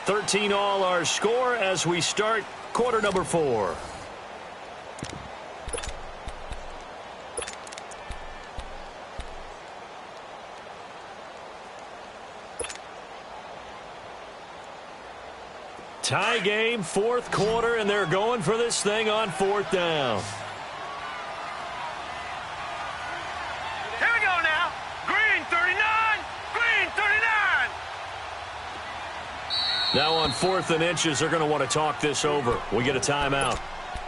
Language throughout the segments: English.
13-all our score as we start quarter number 4. Tie game, fourth quarter, and they're going for this thing on fourth down. Here we go now. Green 39. Green 39. Now on 4th and inches, they're going to want to talk this over. We get a timeout.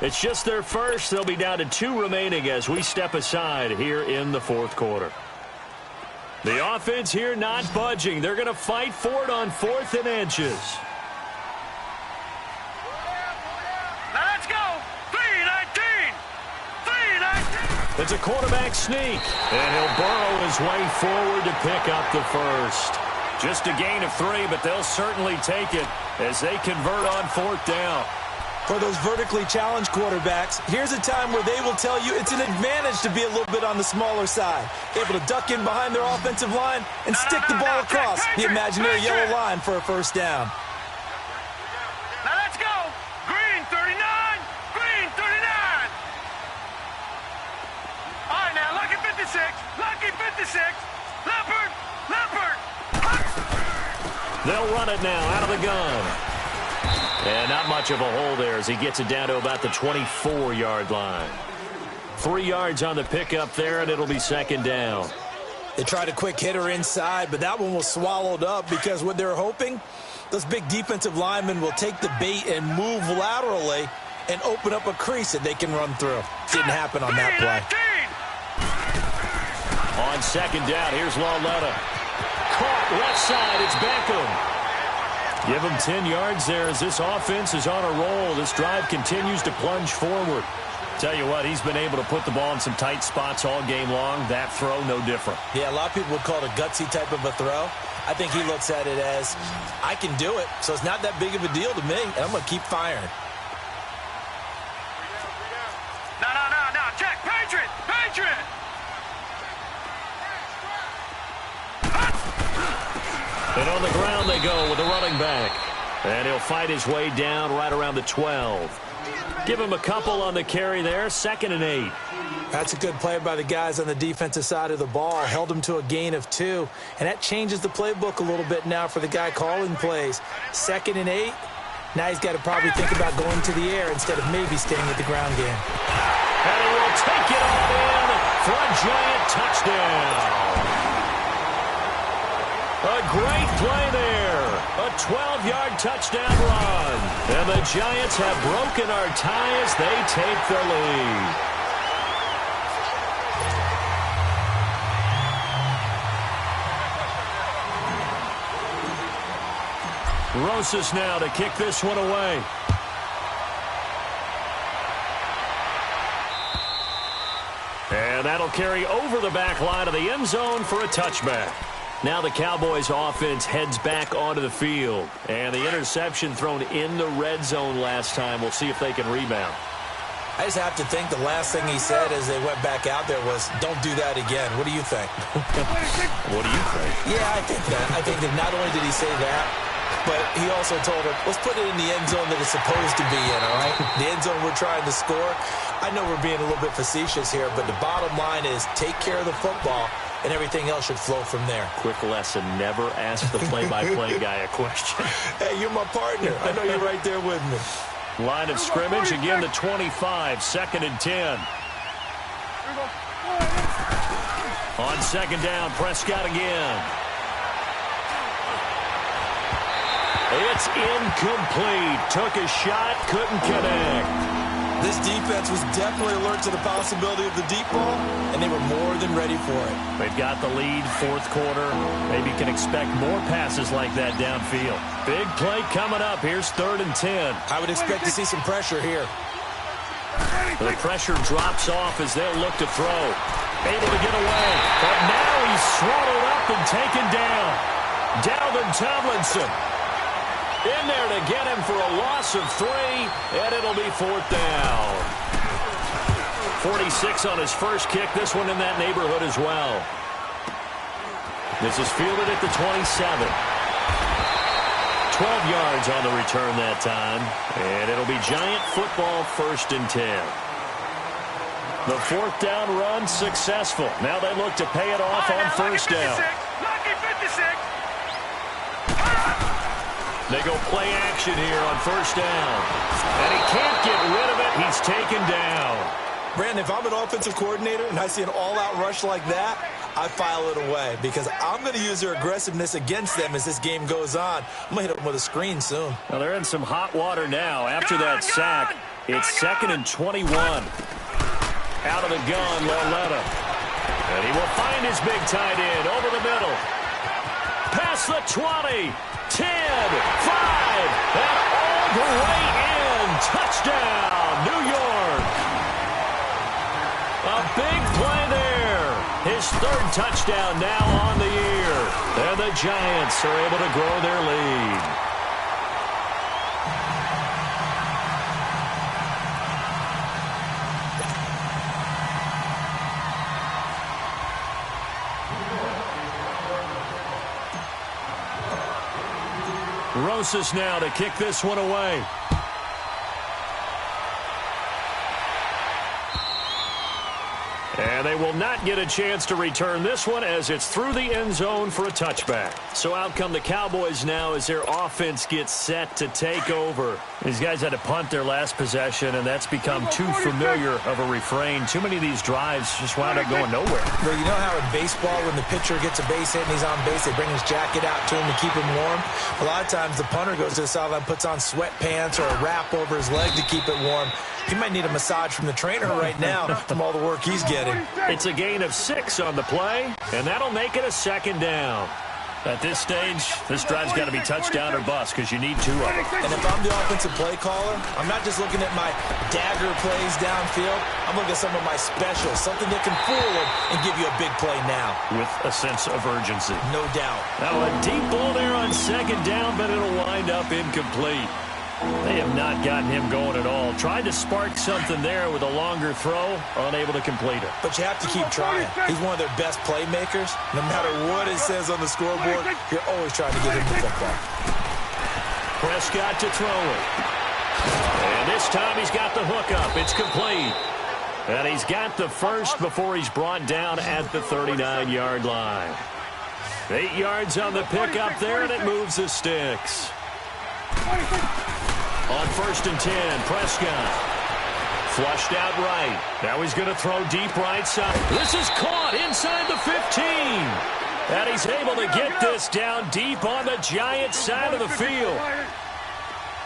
It's just their first. They'll be down to 2 remaining as we step aside here in the fourth quarter. The offense here not budging. They're going to fight for it on 4th and inches. It's a quarterback sneak, and he'll burrow his way forward to pick up the first. Just a gain of 3, but they'll certainly take it as they convert on 4th down. For those vertically challenged quarterbacks, here's a time where they will tell you it's an advantage to be a little bit on the smaller side, able to duck in behind their offensive line and stick the ball across the imaginary yellow line for a first down. Now let's go. Green 39. Green 39. All right, now, lucky 56. Lucky 56. Leopard. Leopard. They'll run it now out of the gun. And not much of a hole there as he gets it down to about the 24-yard line. 3 yards on the pickup there, and it'll be second down. They tried a quick hitter inside, but that one was swallowed up because what they're hoping, those big defensive linemen will take the bait and move laterally and open up a crease that they can run through. Didn't happen on that play. On second down, here's Lauletta. Caught left side, it's Beckham. Give him 10 yards there as this offense is on a roll. This drive continues to plunge forward. Tell you what, he's been able to put the ball in some tight spots all game long. That throw, no different. Yeah, a lot of people would call it a gutsy type of a throw. I think he looks at it as, I can do it, so it's not that big of a deal to me, and I'm going to keep firing. No. Check. Patriot. Patriot. And on the ground they go with the running back. And he'll fight his way down right around the 12. Give him a couple on the carry there. 2nd and 8. That's a good play by the guys on the defensive side of the ball. Held him to a gain of 2. And that changes the playbook a little bit now for the guy calling plays. 2nd and 8. Now he's got to probably think about going to the air instead of maybe staying with the ground game. And he will take it all in for a giant touchdown. A great play there. A 12-yard touchdown run. And the Giants have broken our tie as they take the lead. Rosas now to kick this one away. And that'll carry over the back line of the end zone for a touchback. Now the Cowboys offense heads back onto the field. And the interception thrown in the red zone last time. We'll see if they can rebound. I just have to think the last thing he said as they went back out there was, don't do that again. What do you think? What do you think? Yeah, I think that. I think that not only did he say that, but he also told him, let's put it in the end zone that it's supposed to be in, all right? The end zone we're trying to score. I know we're being a little bit facetious here, but the bottom line is take care of the football, and everything else should flow from there. Quick lesson, never ask the play-by-play guy a question. Hey, you're my partner. I know you're right there with me. Line of scrimmage, again the 25, 2nd and 10. On second down, Prescott again. It's incomplete. Took a shot, couldn't connect. This defense was definitely alert to the possibility of the deep ball, and they were more than ready for it. They've got the lead, fourth quarter. Maybe can expect more passes like that downfield. Big play coming up. Here's 3rd and 10. I would expect to see some pressure here. The pressure drops off as they'll look to throw. Able to get away. But now he's swallowed up and taken down. Dalvin Tomlinson in there to get him for a loss of 3, and it'll be 4th down. 46 on his first kick. This one in that neighborhood as well. This is fielded at the 27. 12 yards on the return that time. And it'll be Giant football 1st and 10. The 4th down run successful. Now they look to pay it off on 1st down. Lucky 56. They go play action here on 1st down. And he can't get rid of it. He's taken down. Brandon, if I'm an offensive coordinator and I see an all-out rush like that, I file it away because I'm going to use their aggressiveness against them as this game goes on. I'm going to hit them with a screen soon. Well, they're in some hot water now after that sack. It's 2nd and 21. Out of the gun, Loletta. And he will find his big tight end over the middle. Past the 20, 10, 5, and all the way in. Touchdown, New York. A big play there. His 3rd touchdown now on the year. And the Giants are able to grow their lead. Rosas now to kick this one away. And they will not get a chance to return this one as it's through the end zone for a touchback. So out come the Cowboys now as their offense gets set to take over. These guys had to punt their last possession, and that's become too familiar of a refrain. Too many of these drives just wound up going nowhere. Well, you know how in baseball when the pitcher gets a base hit and he's on base, they bring his jacket out to him to keep him warm? A lot of times the punter goes to the sideline, puts on sweatpants or a wrap over his leg to keep it warm. He might need a massage from the trainer right now from all the work he's getting. It's a gain of 6 on the play, and that'll make it a 2nd down. At this stage, this drive's got to be touchdown or bust because you need 2 of them. And if I'm the offensive play caller, I'm not just looking at my dagger plays downfield. I'm looking at some of my specials, something that can fool them and give you a big play now. With a sense of urgency. No doubt. Now a deep ball there on 2nd down, but it'll wind up incomplete. They have not gotten him going at all. Tried to spark something there with a longer throw, unable to complete it. But you have to keep trying. He's one of their best playmakers. No matter what it says on the scoreboard, you're always trying to get him the football. Prescott to throw it. And this time he's got the hook up. It's complete. And he's got the first before he's brought down at the 39-yard line. 8 yards on the pickup there, and it moves the sticks. On 1st and 10, Prescott. Flushed out right. Now he's going to throw deep right side. This is caught inside the 15. And he's able to get this down deep on the Giants side of the field.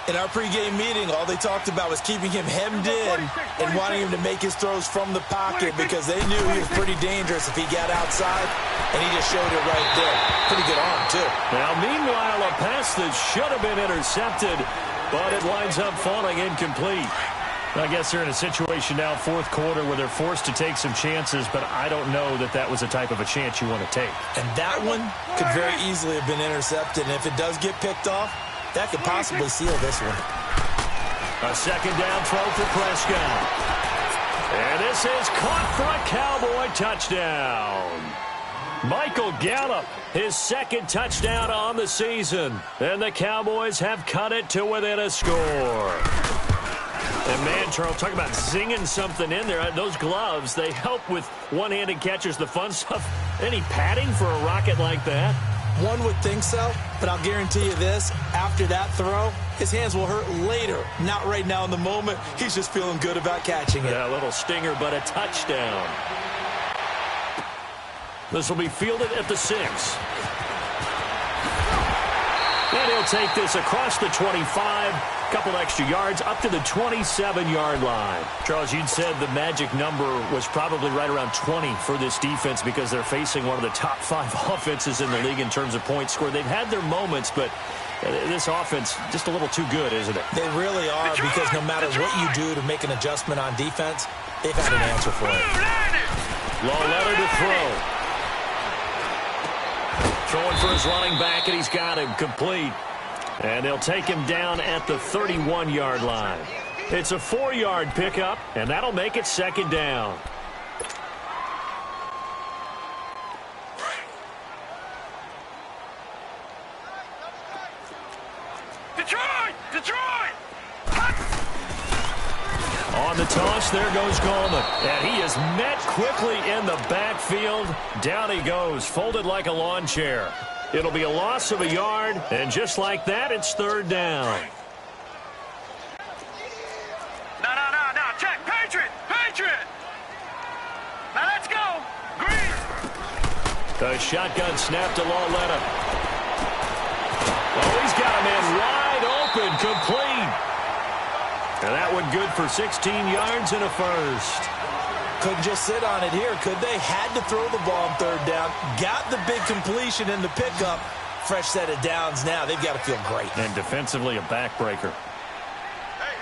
In our pregame meeting, all they talked about was keeping him hemmed in and wanting him to make his throws from the pocket because they knew he was pretty dangerous if he got outside, and he just showed it right there. Pretty good arm, too. Now, meanwhile, a pass that should have been intercepted, but it winds up falling incomplete. I guess they're in a situation now, 4th quarter, where they're forced to take some chances, but I don't know that that was the type of a chance you want to take. And that one could very easily have been intercepted, and if it does get picked off, that could possibly seal this one. A 2nd down throw for Prescott. And this is caught for a Cowboy touchdown. Michael Gallup, his 2nd touchdown on the season. And the Cowboys have cut it to within a score. And man, Charles, talk about zinging something in there. Those gloves, they help with one-handed catches, the fun stuff. Any padding for a rocket like that? One would think so, but I'll guarantee you this, after that throw, his hands will hurt later. Not right now in the moment. He's just feeling good about catching it. Yeah, a little stinger, but a touchdown. This will be fielded at the 6. And he'll take this across the 25. Couple extra yards up to the 27-yard line. Charles, you'd said the magic number was probably right around 20 for this defense because they're facing one of the top 5 offenses in the league in terms of points scored. They've had their moments, but this offense just a little too good, isn't it? They really are because no matter what you do to make an adjustment on defense, they've had an answer for it. Loletta to throw. Throwing for his running back, and he's got him complete. And they'll take him down at the 31-yard line. It's a 4-yard pickup, and that'll make it 2nd down. Detroit! Detroit! On the toss, there goes Goldman. And he is met quickly in the backfield. Down he goes, folded like a lawn chair. It'll be a loss of a yard, and just like that, it's third down. No. Check. Patriot! Now let's go. Green. The shotgun snap to Lauletta. Oh, he's got a man wide open, complete. And that one good for 16 yards and a first. Couldn't just sit on it here, could they? Had to throw the ball on third down. Got the big completion in the pickup. Fresh set of downs now. They've got to feel great. And defensively, a backbreaker. Hey.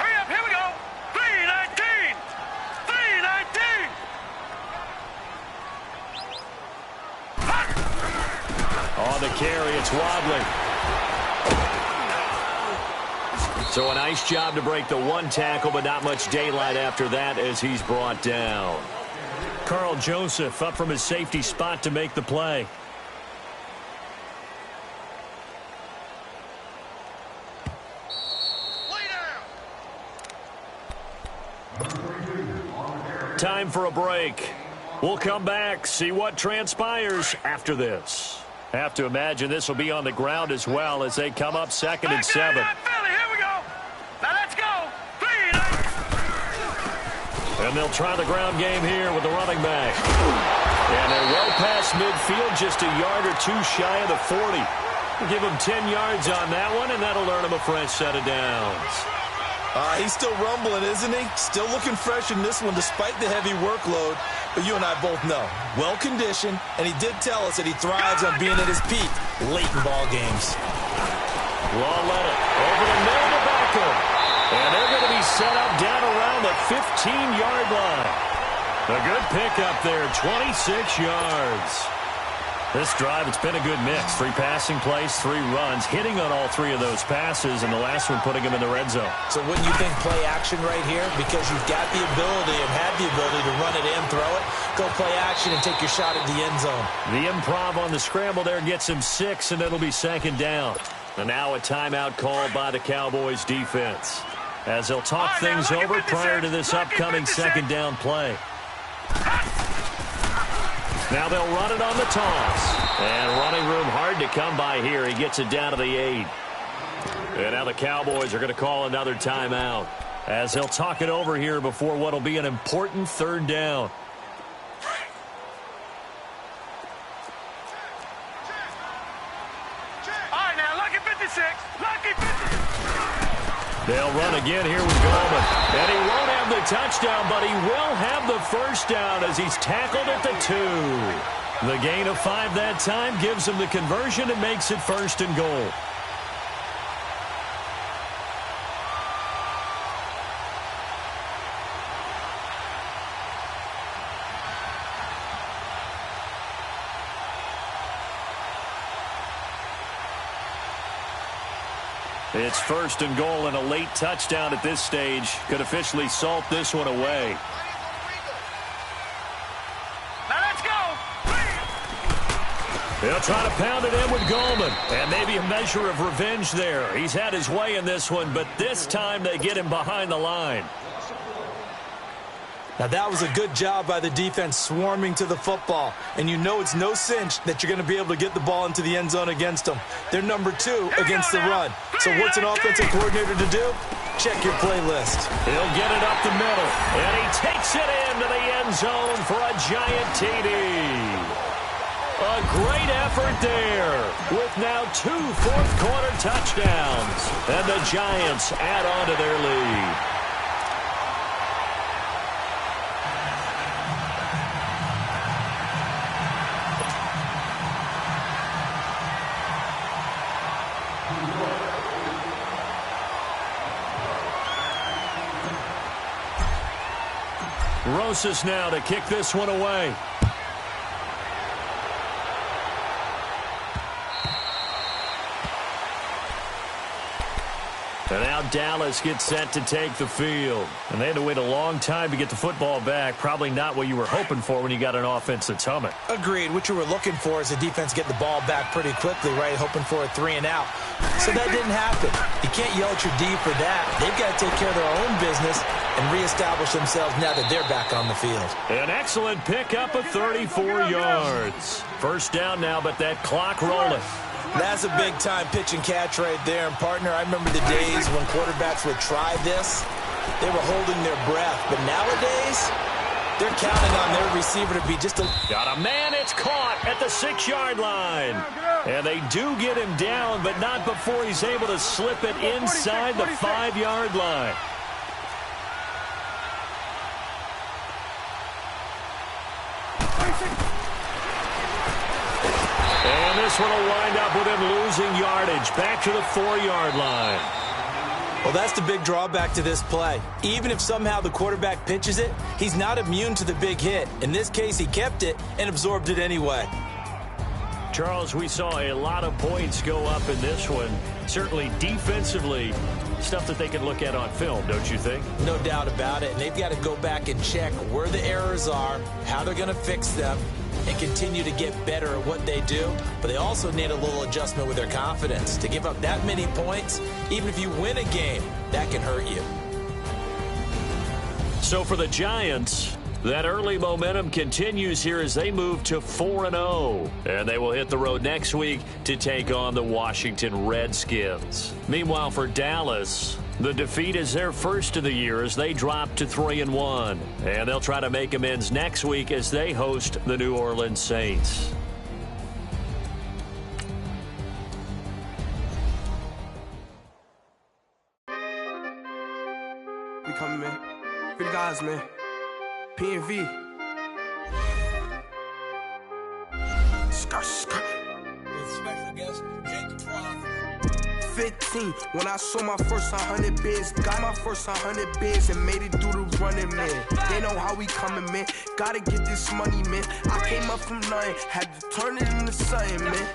Hurry up, here we go. 319. On the carry, it's Wadley. So a nice job to break the one tackle, but not much daylight after that as he's brought down. Carl Joseph up from his safety spot to make the play. Time for a break. We'll come back, see what transpires after this. Have to imagine this will be on the ground as well as they come up second and 7. Here we go. Now let's go. 3. And they'll try the ground game here with the running back. And they're well past midfield, just a yard or two shy of the 40. Give him 10 yards on that one, and that'll earn him a fresh set of downs. He's still rumbling, isn't he? Still looking fresh in this one despite the heavy workload. But you and I both know, well-conditioned, and he did tell us that he thrives on being at his peak late in ball games. Lauletta over the middle to Beckham. And they're going to be set up down around the 15-yard line. A good pickup there, 26 yards. This drive, it's been a good mix. 3 passing plays, 3 runs, hitting on all 3 of those passes, and the last one putting him in the red zone. So wouldn't you think play action right here? Because you've got the ability and have the ability to run it and throw it. Go play action and take your shot at the end zone. The improv on the scramble there gets him 6, and it'll be second down. And now a timeout called by the Cowboys defense, as they'll talk things over prior to this upcoming second down play. Now they'll run it on the toss. And running room hard to come by here. He gets it down to the 8. And now the Cowboys are going to call another timeout, as they'll talk it over here before what will be an important third down. All right, now, lucky 56. Lucky 56. They'll run again here with Goldman. And he won't have the touchdown, but he will have the first down as he's tackled at the 2. The gain of 5 that time gives him the conversion and makes it first and goal. It's first and goal, and a late touchdown at this stage could officially salt this one away. Now let's go. They'll try to pound it in with Goldman, and maybe a measure of revenge there. He's had his way in this one, but this time they get him behind the line. Now, that was a good job by the defense swarming to the football. And you know it's no cinch that you're going to be able to get the ball into the end zone against them. They're number 2 against the run. So what's an offensive coordinator to do? Check your playlist. He'll get it up the middle, and he takes it into the end zone for a giant TD. A great effort there, with now 2 fourth-quarter touchdowns. And the Giants add on to their lead. Rosas now to kick this one away. And now Dallas gets set to take the field. And they had to wait a long time to get the football back. Probably not what you were hoping for when you got an offense that's humming. Agreed. What you were looking for is the defense getting the ball back pretty quickly, right? Hoping for a 3 and out. So that didn't happen. You can't yell at your D for that. They've got to take care of their own business and reestablish themselves now that they're back on the field. An excellent pickup of 34 yards. First down now, but that clock rolling. That's a big-time pitch and catch right there. And, partner, I remember the days when quarterbacks would try this. They were holding their breath. But nowadays, they're counting on their receiver to be just a... Got a man. It's caught at the 6-yard line. And they do get him down, but not before he's able to slip it inside the 5-yard line. And this one will wind up with him losing yardage back to the 4-yard line. Well, that's the big drawback to this play. Even if somehow the quarterback pitches it, he's not immune to the big hit. In this case, he kept it and absorbed it anyway. Charles, we saw a lot of points go up in this one. Certainly defensively, stuff that they can look at on film, don't you think? No doubt about it. And they've got to go back and check where the errors are, how they're going to fix them, and continue to get better at what they do. But they also need a little adjustment with their confidence. To give up that many points, even if you win a game, that can hurt you. So for the Giants, that early momentum continues here as they move to 4-0. And they will hit the road next week to take on the Washington Redskins. Meanwhile, for Dallas, the defeat is their first of the year as they drop to 3-1. And they'll try to make amends next week as they host the New Orleans Saints. We coming, man. For the guys, man. P&V. Skirt, skirt. With special guest, Jake the Prof. 15, when I saw my first 100 bids, got my first 100 bids and made it through the running, man. They know how we coming, man. Gotta get this money, man. I came up from nothing, had to turn it into something, man.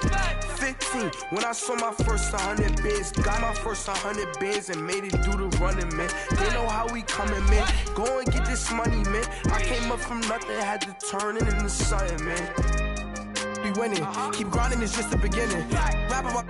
15, when I saw my first 100 bids, got my first 100 bids and made it through the running, man. They know how we coming, man. Go and get this money, man. I came up from nothing, had to turn it into something, man. We winning, keep grinding, it's just the beginning. Rap about